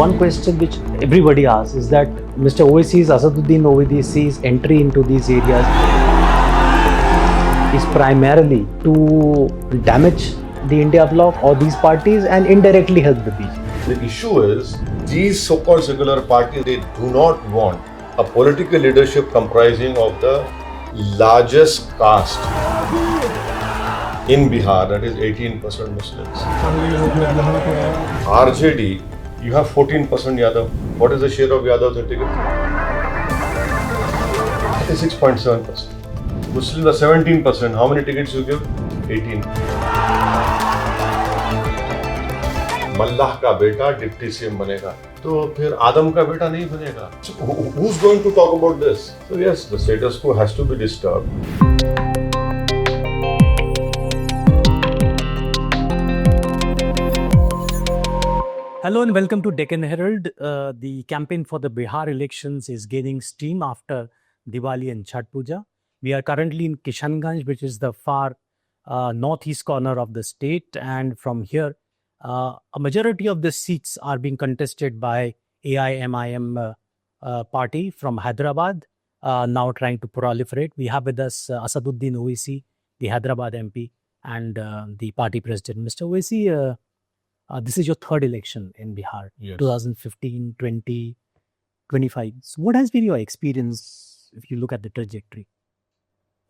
One question which everybody asks is that Mr. Owaisi's Asaduddin Owaisi's entry into these areas is primarily to damage the India bloc or these parties and indirectly help the BJP. The issue is these so-called secular parties, they do not want a political leadership comprising of the largest caste in Bihar, that is 18% Muslims. RJD, you have 14% Yadav. What is the share of Yadavs in ticket? 36.7%. Muslims are 17%. How many tickets you give? 18. मल्लाह का बेटा deputy CM बनेगा तो फिर आदम का बेटा नहीं बनेगा. So who's going to talk about this? So yes, the status quo has to be disturbed. Hello and welcome to Deccan Herald. The campaign for the Bihar elections is gaining steam after Diwali and Chhath Puja. We are currently in Kishanganj, which is the far northeast corner of the state, and from here a majority of the seats are being contested by AIMIM party from Hyderabad, now trying to proliferate. We have with us Asaduddin Owaisi, the Hyderabad MP, and the party president. Mr. Owaisi, this is your third election in Bihar, Yes. 2015, 20, 25. So what has been your experience if you look at the trajectory?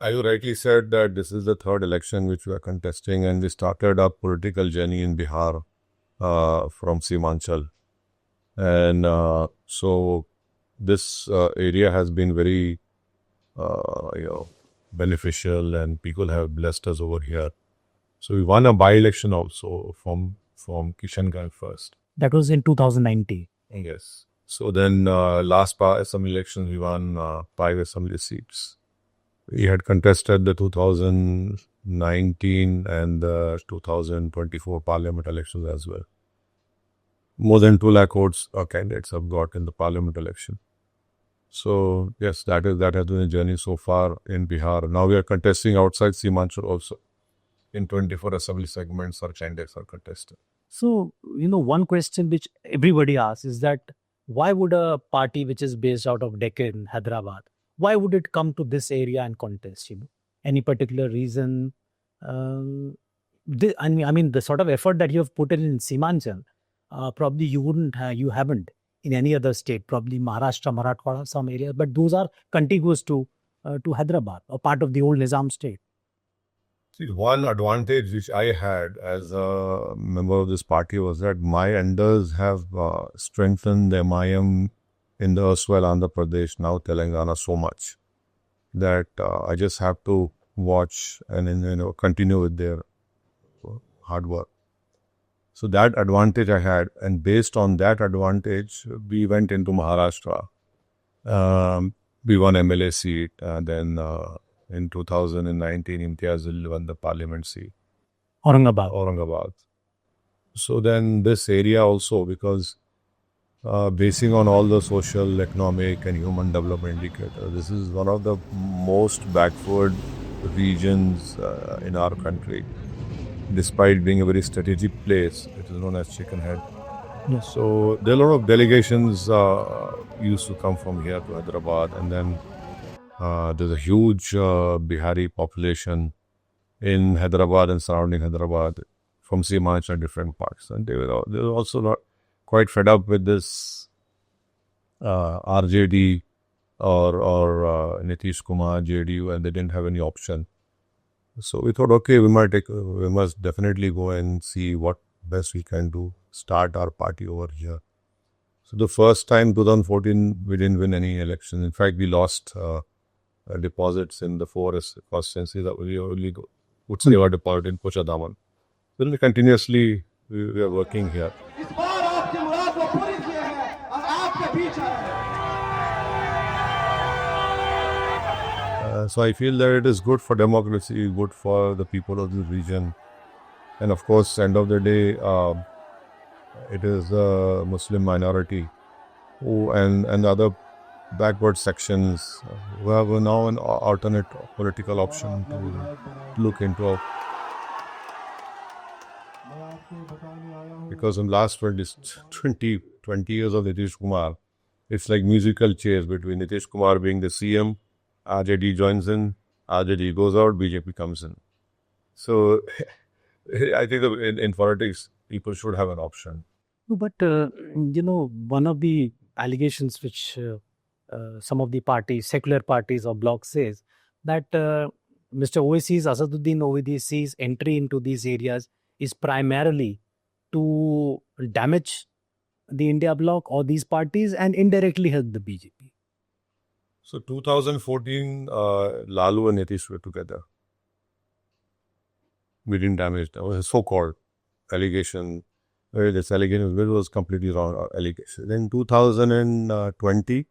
You rightly said that this is the third election which we are contesting, and we started our political journey in Bihar from Simanchal. And so this area has been very beneficial, and people have blessed us over here. So we won a by-election also from Kishanganj first. That was in 2019. Yes. So then last assembly elections we won 5 assembly seats. We had contested the 2019 and the 2024 parliament elections as well. More than 2 lakh votes our candidates have got in the parliament election. So yes, that has been a journey so far in Bihar. Now we are contesting outside Simanchal also. In 24 assembly segments, our candidates are contested. So, one question which everybody asks is that why would a party which is based out of Deccan, Hyderabad, why would it come to this area and contest? Any particular reason? The sort of effort that you have put in Simanchal, probably you haven't in any other state, probably Maharashtra, Marathwada, some areas, but those are contiguous to Hyderabad, or part of the old Nizam state. See, one advantage which I had as a member of this party was that my elders have strengthened the MIM in the erstwhile Andhra Pradesh, now Telangana, so much that I just have to watch and continue with their hard work. So that advantage I had, and based on that advantage, we went into Maharashtra. We won MLA seat, then in 2019, Imtiazul won the parliament seat. Aurangabad. So then this area also, because basing on all the social, economic and human development indicators, this is one of the most backward regions in our country. Despite being a very strategic place, it is known as Chicken Head. Yes. So there are a lot of delegations used to come from here to Hyderabad, and then there's a huge Bihari population in Hyderabad and surrounding Hyderabad from Simanchal and different parts. And they were also not quite fed up with this RJD or Nitish Kumar, JDU, and they didn't have any option. So we thought, okay, we must definitely go and see what best we can do, start our party over here. So the first time, 2014, we didn't win any election. In fact, we lost deposits in the 4 constituencies that we only would say our deposit in Pochadaman. Then continuously we are working here. So I feel that it is good for democracy, good for the people of this region. And of course, end of the day, it is a Muslim minority and other backward sections who have now an alternate political option to look into. Because in last 20 years of Nitish Kumar, it's like musical chairs between Nitish Kumar being the CM, RJD joins in, RJD goes out, BJP comes in. So I think in politics, people should have an option. No, but one of the allegations which some of the parties, secular parties or blocs says that Mr. Owaisi's Asaduddin Owaisi's entry into these areas is primarily to damage the India bloc or these parties and indirectly help the BJP. So 2014, Lalu and Nitish were together. We didn't damage them. It was a so-called allegation. This allegation was completely wrong allegation. Then 2020,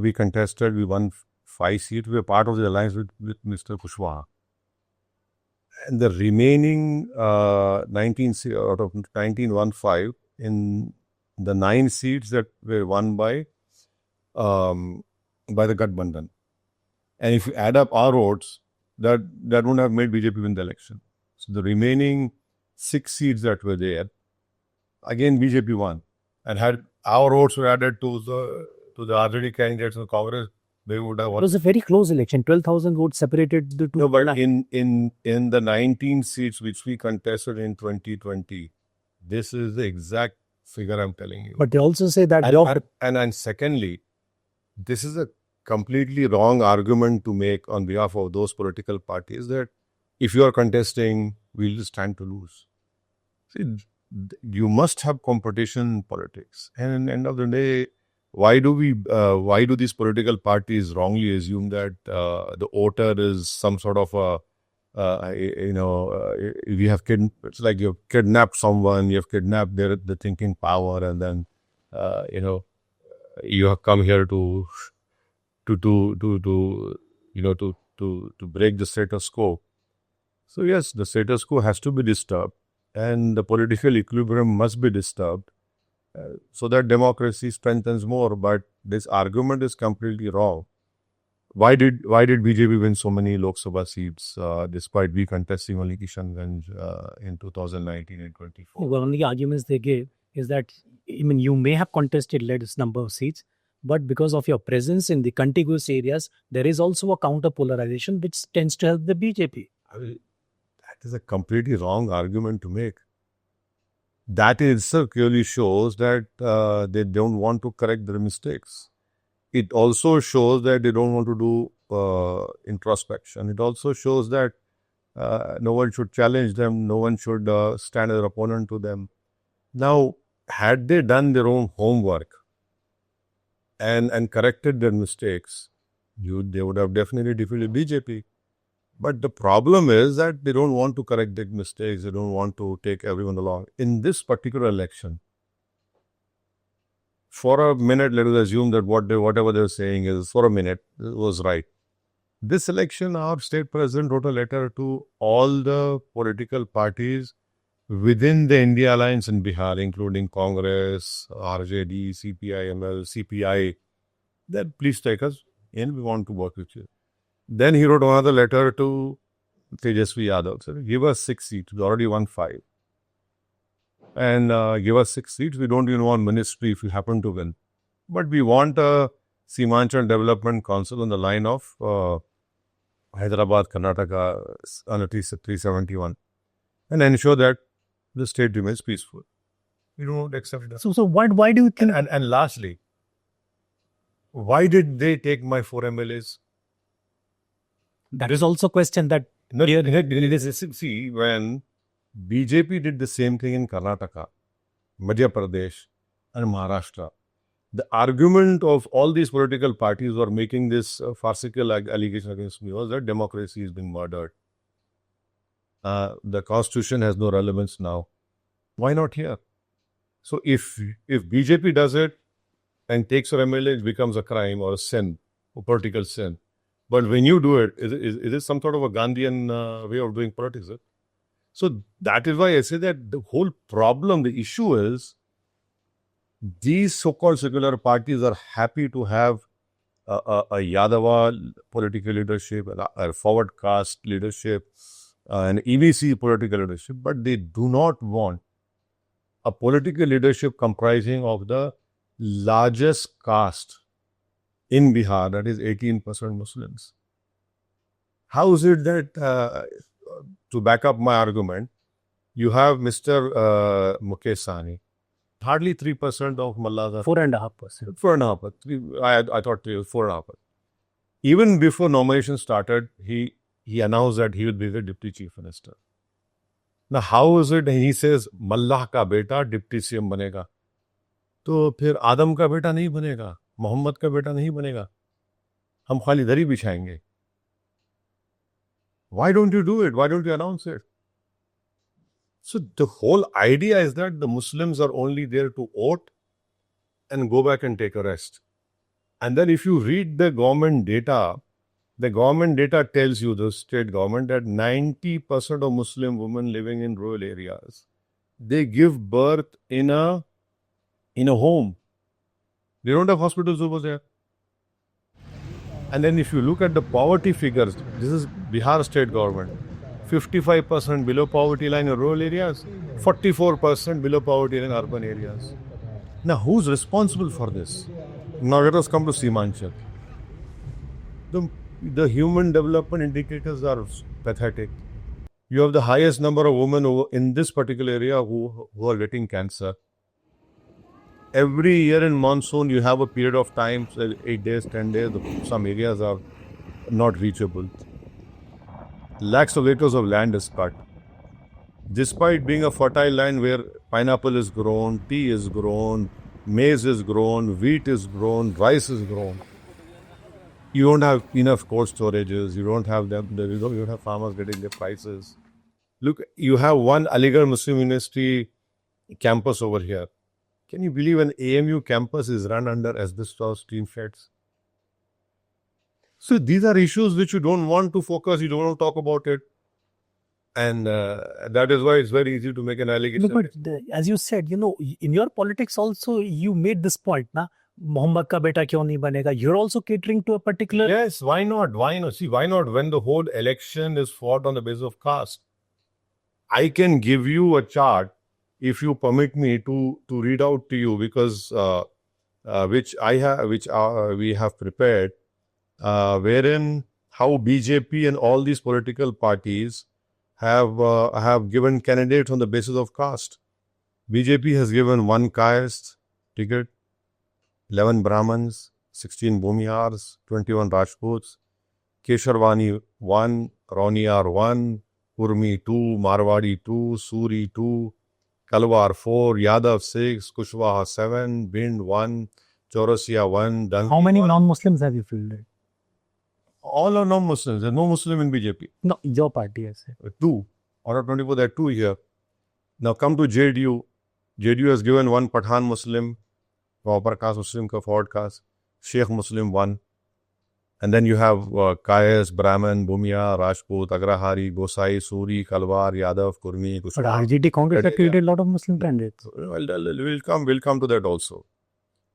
we contested. We won 5 seats. We were part of the alliance with Mr. Kushwaha. And the remaining 19 out of 1915 in the 9 seats that were won by the Gathbandhan. And if you add up our votes, that wouldn't have made BJP win the election. So the remaining 6 seats that were there, again BJP won. And had our votes were added to the RJD candidates of Congress, they would have won. It was a very close election. 12,000 votes separated the two. No, but in the 19 seats which we contested in 2020, this is the exact figure I'm telling you. But they also say that and secondly, this is a completely wrong argument to make on behalf of those political parties that if you are contesting, we'll stand to lose. See, you must have competition in politics. And at the end of the day, why do these political parties wrongly assume that the voter is some sort of it's like you've kidnapped someone, you've kidnapped the thinking power, and then you have come here to break the status quo. So yes, the status quo has to be disturbed, and the political equilibrium must be disturbed, so that democracy strengthens more. But this argument is completely wrong. Why did BJP win so many Lok Sabha seats despite we contesting only Kishanganj in 2019 and 24? One of the arguments they gave is that you may have contested less number of seats, but because of your presence in the contiguous areas, there is also a counter polarization which tends to help the BJP. That is a completely wrong argument to make. That itself clearly shows that they don't want to correct their mistakes. It also shows that they don't want to do introspection. It also shows that no one should challenge them, no one should stand as an opponent to them. Now, had they done their own homework and corrected their mistakes, they would have definitely defeated BJP. But the problem is that they don't want to correct their mistakes. They don't want to take everyone along. In this particular election, for a minute, let us assume that whatever they're saying is, for a minute, was right. This election, our state president wrote a letter to all the political parties within the India Alliance in Bihar, including Congress, RJD, CPI-ML, CPI, that please take us in, we want to work with you. Then he wrote another letter to Tejasvi Yadav, said, give us 6 seats, we already won 5. And give us 6 seats, we don't even want ministry if we happen to win. But we want a Seemanchal Development Council on the line of Hyderabad, Karnataka, under 371, and ensure that the state remains peaceful. We don't accept that. So why do you think? And lastly, why did they take my 4 MLAs? That is also a question that... See, when BJP did the same thing in Karnataka, Madhya Pradesh and Maharashtra, the argument of all these political parties who are making this farcical allegation against me was that democracy is being murdered. The constitution has no relevance now. Why not here? So if BJP does it and takes your MLA, it becomes a crime or a sin, a political sin. But when you do it, is it some sort of a Gandhian way of doing politics? So that is why I say that the whole problem, the issue is, these so-called secular parties are happy to have a Yadava political leadership, a forward caste leadership, an EVC political leadership, but they do not want a political leadership comprising of the largest caste in Bihar, that is 18% Muslims. How is it that, to back up my argument, you have Mr. Mukesh Sahni, hardly 3% of Mallas are 4.5%. 4.5%. I thought it was 4.5%. Even before nomination started, he announced that he will be the deputy chief minister. Now, how is it he says मल्लाह का बेटा deputy CM बनेगा, तो फिर आदम का बेटा नहीं बनेगा, मोहम्मद का बेटा नहीं बनेगा, हम खाली दरी बिछाएंगे? Why don't you do it? Why don't you announce it? So the whole idea is that the Muslims are only there to vote and go back and take a rest. And then if you read the government data tells you, the state government, that 90% of Muslim women living in rural areas, they give birth in a home. They don't have hospitals over there. And then if you look at the poverty figures, this is Bihar state government, 55% below poverty line in rural areas, 44% below poverty line in urban areas. Now, who's responsible for this? Now let us come to Seemanchal. The human development indicators are pathetic. You have the highest number of women in this particular area who are getting cancer. Every year in monsoon, you have a period of time, 8 days, 10 days, some areas are not reachable. Lakhs of acres of land is cut. Despite being a fertile land where pineapple is grown, tea is grown, maize is grown, wheat is grown, rice is grown, you don't have enough cold storages, you don't have you don't have farmers getting their prices. Look, you have one Aligarh Muslim University campus over here. Can you believe an AMU campus is run under asbestos steam sheds? So these are issues which you don't want to focus, you don't want to talk about it. And that is why it's very easy to make an allegation. No, but as you said, in your politics also, you made this point, na? Mohammed ka beta kyun nahi banega? You're also catering to a particular... Yes, why not? Why not? See, why not when the whole election is fought on the basis of caste? I can give you a chart, if you permit me to read out to you, because which we have prepared, wherein how BJP and all these political parties have given candidates on the basis of caste. BJP has given 1 caste ticket, 11 Brahmins, 16 Bhumihars, 21 Rajputs, Kesharwani 1, Rauniyar 1, Urmi 2, Marwadi 2, Suri 2, Kalwar 4, Yadav 6, Kushwaha 7, Bind 1, Chaurasia 1. Danki How many 1. non-Muslims have you fielded? All are non-Muslims. There's no Muslim in BJP. No, your party, I say. 2. Out of 24, there are 2 here. Now come to JDU. JDU has given 1 Pathan Muslim, upper caste Muslim ka forward caste, Sheikh Muslim 1. And then you have Kayas, Brahmin, Bhumiya, Rajput, Agrahari, Gosai, Suri, Kalwar, Yadav, Kurmi, But Kushwaha. RJD Congress have created a lot of Muslim candidates. Well, we'll come to that also.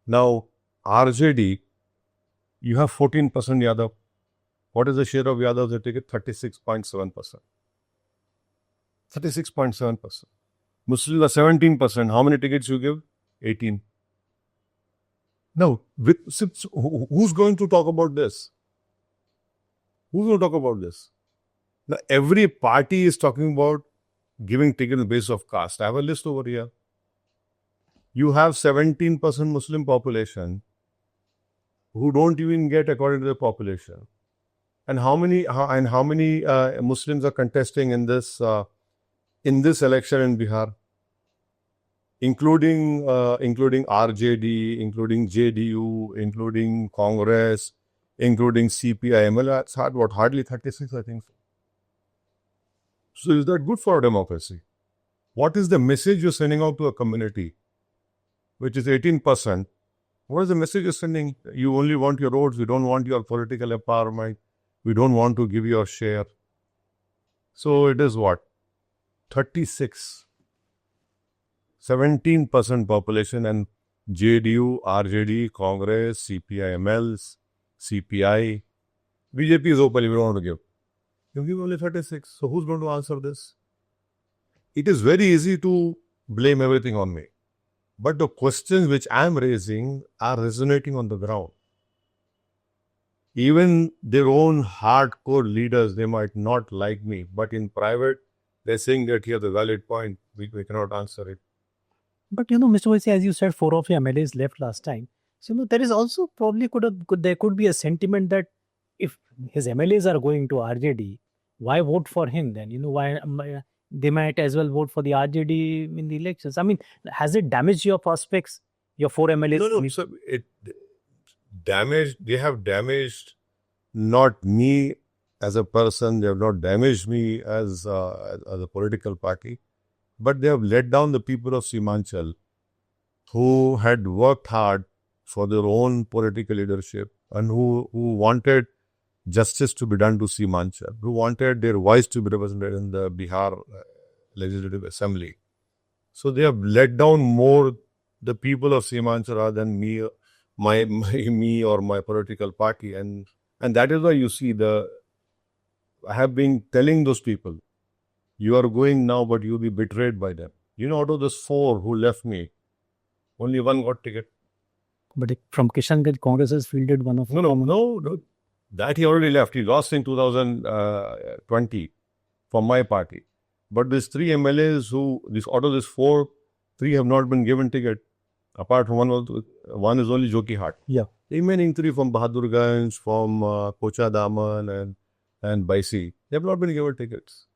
Now, RJD, you have 14% Yadav. What is the share of Yadav's that ticket? 36.7%. 36.7%. Muslims are 17%. How many tickets you give? 18. Now, who's going to talk about this? Who's going to talk about this? Now, every party is talking about giving tickets on the basis of caste. I have a list over here. You have 17% Muslim population who don't even get according to the population. And how many Muslims are contesting in this election in Bihar? Including RJD, including JDU, including Congress, including CPI, it's hardly 36, I think. So is that good for democracy? What is the message you're sending out to a community, which is 18%? What is the message you're sending? You only want your roads, we don't want your political empowerment, we don't want to give your share. So it is what? 36. 17% population, and JDU, RJD, Congress, CPI, MLs, CPI. BJP is open, we don't want to give. You give only 36. So who's going to answer this? It is very easy to blame everything on me. But the questions which I am raising are resonating on the ground. Even their own hardcore leaders, they might not like me, but in private, they're saying that here's a valid point. We cannot answer it. But Mr. Owaisi, as you said, 4 of your MLAs left last time. So there is also probably there could be a sentiment that if his MLAs are going to RJD, why vote for him then? Why they might as well vote for the RJD in the elections. I mean, has it damaged your prospects? Your 4 MLAs? No. So they have damaged not me as a person, they have not damaged me as a political party, but they have let down the people of Simanchal who had worked hard for their own political leadership and who wanted justice to be done to Simanchal, who wanted their voice to be represented in the Bihar Legislative Assembly. So they have let down more the people of Simanchal rather than me or my political party, and that is why you see I have been telling those people, you are going now, but you'll be betrayed by them. Out of those 4 who left me, only 1 got ticket. But from Kishanganj, Congress has fielded one of No. That he already left. He lost in 2020 from my party. But these 3 MLAs out of these 4, 3 have not been given ticket. Apart from one is only Jokihart. Yeah. The remaining 3 from Bahadurganj, from Kocha Daman and Baisi, they have not been given tickets.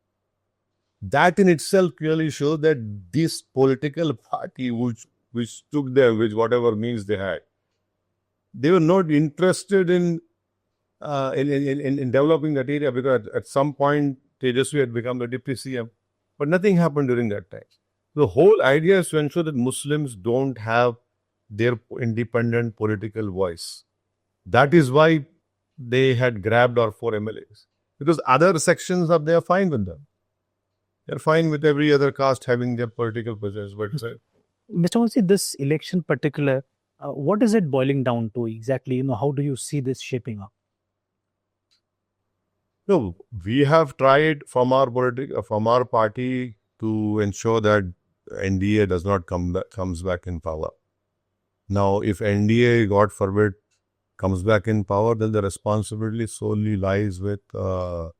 That in itself clearly shows that this political party which took them, which whatever means they had, they were not interested in developing that area, because at some point Tejasvi had become the deputy CM, but nothing happened during that time. The whole idea is to ensure that Muslims don't have their independent political voice. That is why they had grabbed our 4 MLAs. Because other sections they are fine with them. They're fine with every other caste having their political presence. But Mr. Owaisi, this election particular, what is it boiling down to exactly? How do you see this shaping up? No, we have tried from our party to ensure that NDA does not comes back in power. Now, if NDA, God forbid, comes back in power, then the responsibility solely lies with the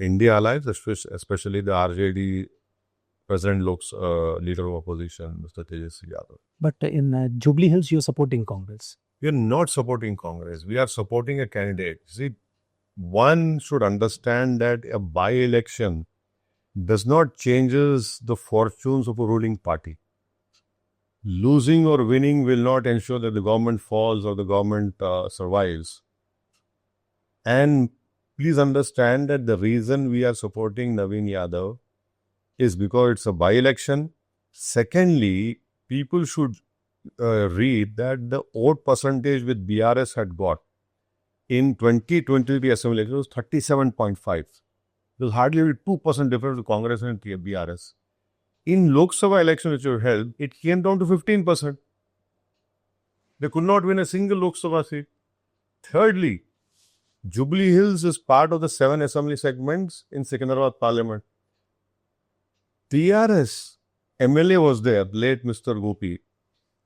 India alliance, especially the RJD President Leader of Opposition, Mr. Tejasvi Yadav. But in Jubilee Hills, you're supporting Congress. We are not supporting Congress. We are supporting a candidate. See, one should understand that a by-election does not changes the fortunes of a ruling party. Losing or winning will not ensure that the government falls or the government survives. And please understand that the reason we are supporting Naveen Yadav is because it's a by-election. Secondly, people should read that the vote percentage which BRS had got in 2023 assembly election was 37.5. There's hardly a 2% difference to Congress and BRS. In Lok Sabha election which were held, it came down to 15%. They could not win a single Lok Sabha seat. Thirdly, Jubilee Hills is part of the 7 assembly segments in Secunderabad Parliament. TRS MLA was there, late Mr. Gopi.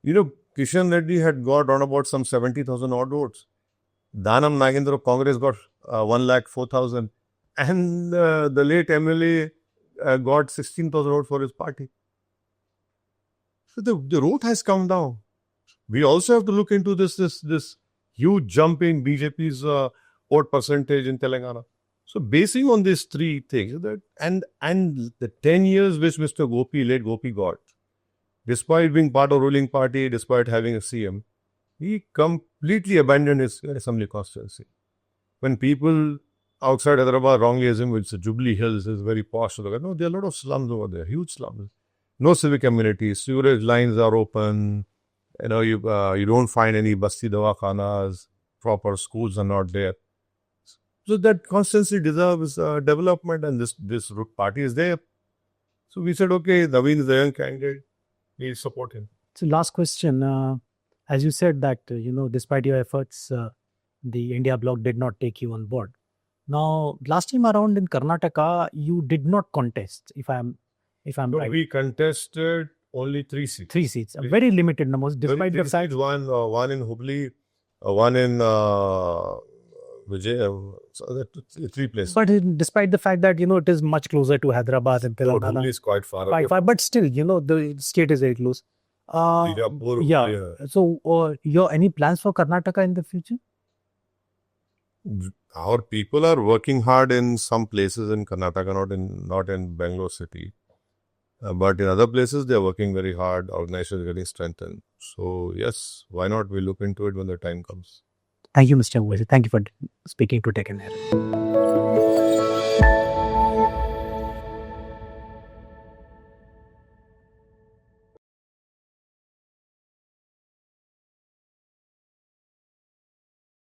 Kishan Reddy had got around about some 70,000 odd votes. Dhanam Nagendra of Congress got 104,000. And the late MLA got 16,000 votes for his party. So the route has come down. We also have to look into this huge jump in BJP's vote percentage in Telangana. So basing on these 3 things, and the 10 years which Mr. late Gopi got, despite being part of ruling party, despite having a CM, he completely abandoned his assembly constituency. When people outside Hyderabad wrongly assume it's Jubilee Hills is very posh. No, there are a lot of slums over there, huge slums. No civic amenities, sewerage lines are open. You don't find any basti dawakhanas, proper schools are not there. So that constantly deserves development, and this party is there. So we said, okay, Naveen is a young candidate, we'll support him. So last question, as you said that, despite your efforts, the India bloc did not take you on board. Now, last time around in Karnataka, you did not contest, if I'm No, right. we contested only 3 seats. 3 seats, Three- very limited numbers, despite Three the fact. seats, one in Hubli, one in Vijay. So that 3 places. But despite the fact that it is much closer to Hyderabad and No, Telangana, Hubli is quite far quite away. far, but still, the state is very close. Bijapur, Yeah. So, your any plans for Karnataka in the future? Our people are working hard in some places in Karnataka, not in Bangalore city. But in other places, they are working very hard. Organization is getting strengthened. So, yes, why not? We look into it when the time comes. Thank you, Mr. Uwais. Thank you for speaking to Tech and Herald.